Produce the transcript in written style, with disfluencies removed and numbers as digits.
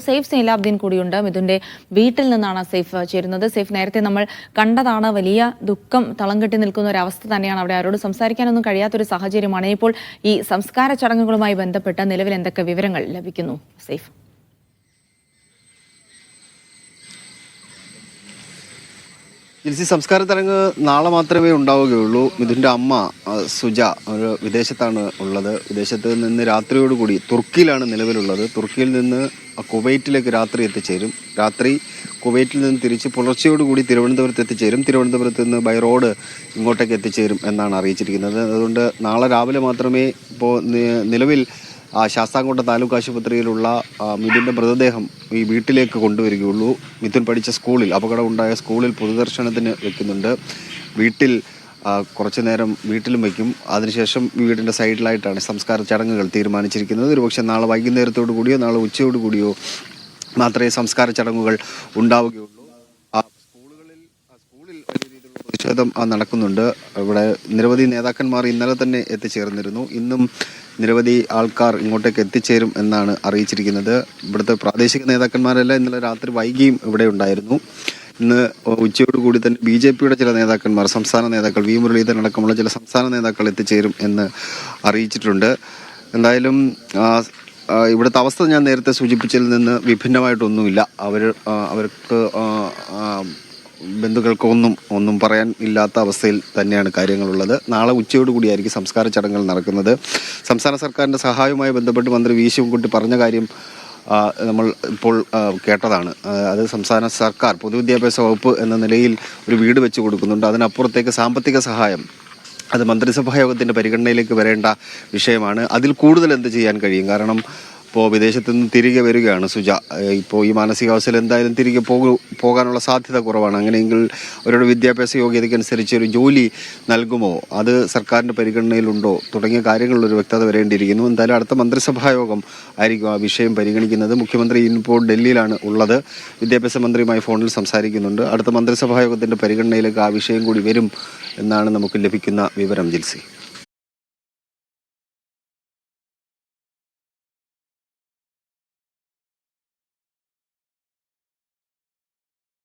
സെയ്ഫ് സൈലാബ്ദീൻ കൂടിയുണ്ട്. മിഥുന്റെ വീട്ടിൽ നിന്നാണ് സെയ്ഫ് ചേരുന്നത്. സെയ്ഫ്, നേരത്തെ നമ്മൾ കണ്ടതാണ്, വലിയ ദുഃഖം തളം കെട്ടി നിൽക്കുന്ന ഒരു അവസ്ഥ തന്നെയാണ് അവിടെ. ആരോട് സംസാരിക്കാനൊന്നും കഴിയാത്തൊരു സാഹചര്യമാണ്. ഇപ്പോൾ ഈ സംസ്കാര ചടങ്ങുകളുമായി ബന്ധപ്പെട്ട് നിലവിൽ എന്തൊക്കെ വിവരങ്ങൾ ലഭിക്കുന്നു സെയ്ഫ്? സംസ്കാര ചടങ്ങ് നാളെ മാത്രമേ ഉണ്ടാവുകയുള്ളൂ. മിഥുൻ്റെ അമ്മ സുജ ഒരു വിദേശത്താണ് ഉള്ളത്. വിദേശത്ത് നിന്ന് രാത്രിയോടുകൂടി തുർക്കിയിലാണ് നിലവിലുള്ളത്. തുർക്കിയിൽ നിന്ന് കുവൈറ്റിലേക്ക് രാത്രി എത്തിച്ചേരും. രാത്രി കുവൈറ്റിൽ നിന്ന് തിരിച്ച് പുലർച്ചയോടുകൂടി തിരുവനന്തപുരത്ത് എത്തിച്ചേരും. തിരുവനന്തപുരത്ത് നിന്ന് ബൈ റോഡ് ഇങ്ങോട്ടേക്ക് എത്തിച്ചേരും എന്നാണ് അറിയിച്ചിരിക്കുന്നത്. അതുകൊണ്ട് നാളെ രാവിലെ മാത്രമേ ഇപ്പോൾ നിലവിൽ ശാസ്താംകോട്ട താലൂക്ക് ആശുപത്രിയിലുള്ള മിഥുൻ്റെ മൃതദേഹം ഈ വീട്ടിലേക്ക് കൊണ്ടുവരികയുള്ളൂ. മിഥുൻ പഠിച്ച സ്കൂളിൽ, അപകടമുണ്ടായ സ്കൂളിൽ പൊതുദർശനത്തിന് വെക്കുന്നുണ്ട്. വീട്ടിൽ കുറച്ചു നേരം വീട്ടിലും വയ്ക്കും. അതിനുശേഷം വീടിൻ്റെ സൈഡിലായിട്ടാണ് സംസ്കാര ചടങ്ങുകൾ തീരുമാനിച്ചിരിക്കുന്നത്. ഒരുപക്ഷെ നാളെ വൈകുന്നേരത്തോടു കൂടിയോ നാളെ ഉച്ചയോടു കൂടിയോ മാത്രമേ സംസ്കാര ചടങ്ങുകൾ ഉണ്ടാവുകയുള്ളൂ. സ്കൂളിൽ വലിയ രീതിയിലുള്ള പ്രതിഷേധം നടക്കുന്നുണ്ട്. ഇവിടെ നിരവധി നേതാക്കന്മാർ ഇന്നലെ തന്നെ എത്തിച്ചേർന്നിരുന്നു. ഇന്നും നിരവധി ആൾക്കാർ ഇങ്ങോട്ടേക്ക് എത്തിച്ചേരും എന്നാണ് അറിയിച്ചിരിക്കുന്നത്. ഇവിടുത്തെ പ്രാദേശിക നേതാക്കന്മാരെല്ലാം ഇന്നലെ രാത്രി വൈകിയും ഇവിടെ ഉണ്ടായിരുന്നു. ഇന്ന് ഉച്ചയോടുകൂടി തന്നെ BJPയുടെ ചില നേതാക്കന്മാർ, സംസ്ഥാന നേതാക്കൾ, വി മുരളീധരൻ അടക്കമുള്ള ചില സംസ്ഥാന നേതാക്കൾ എത്തിച്ചേരും എന്ന് അറിയിച്ചിട്ടുണ്ട്. എന്തായാലും ഇവിടുത്തെ അവസ്ഥ ഞാൻ നേരത്തെ സൂചിപ്പിച്ചതിൽ നിന്ന് വിഭിന്നമായിട്ടൊന്നുമില്ല. അവർക്ക് ബന്ധുക്കൾക്കൊന്നും പറയാൻ ഇല്ലാത്ത അവസ്ഥയിൽ തന്നെയാണ് കാര്യങ്ങളുള്ളത്. നാളെ ഉച്ചയോടുകൂടിയായിരിക്കും സംസ്കാര ചടങ്ങുകൾ നടക്കുന്നത്. സംസ്ഥാന സർക്കാരിൻ്റെ സഹായവുമായി ബന്ധപ്പെട്ട് മന്ത്രി വി ശിവൻകുട്ടി പറഞ്ഞ കാര്യം നമ്മൾ ഇപ്പോൾ കേട്ടതാണ്. അത് സംസ്ഥാന സർക്കാർ പൊതുവിദ്യാഭ്യാസ വകുപ്പ് എന്ന നിലയിൽ ഒരു വീട് വെച്ച് കൊടുക്കുന്നുണ്ട്. അതിനപ്പുറത്തേക്ക് സാമ്പത്തിക സഹായം അത് മന്ത്രിസഭാ യോഗത്തിൻ്റെ പരിഗണനയിലേക്ക് വരേണ്ട വിഷയമാണ്. അതിൽ കൂടുതൽ എന്ത് ചെയ്യാൻ കഴിയും? കാരണം ഇപ്പോൾ വിദേശത്ത് നിന്ന് തിരികെ വരികയാണ് സുജ. ഇപ്പോൾ ഈ മാനസികാവസ്ഥയിൽ എന്തായാലും തിരികെ പോകാനുള്ള സാധ്യത കുറവാണ്. അങ്ങനെയെങ്കിൽ അവരുടെ വിദ്യാഭ്യാസ യോഗ്യതയ്ക്കനുസരിച്ച് ഒരു ജോലി നൽകുമോ, അത് സർക്കാരിൻ്റെ പരിഗണനയിലുണ്ടോ തുടങ്ങിയ കാര്യങ്ങളിലൊരു വ്യക്തത വരേണ്ടിയിരിക്കുന്നു. എന്തായാലും അടുത്ത മന്ത്രിസഭാ യോഗം ആയിരിക്കും ആ വിഷയം പരിഗണിക്കുന്നത്. മുഖ്യമന്ത്രി ഇപ്പോൾ ഡൽഹിയിലാണ് ഉള്ളത്. വിദ്യാഭ്യാസ മന്ത്രിയുമായി ഫോണിൽ സംസാരിക്കുന്നുണ്ട്. അടുത്ത മന്ത്രിസഭാ യോഗത്തിൻ്റെ പരിഗണനയിലേക്ക് ആ വിഷയം കൂടി വരും എന്നാണ് നമുക്ക് ലഭിക്കുന്ന വിവരം. ജിൽസി.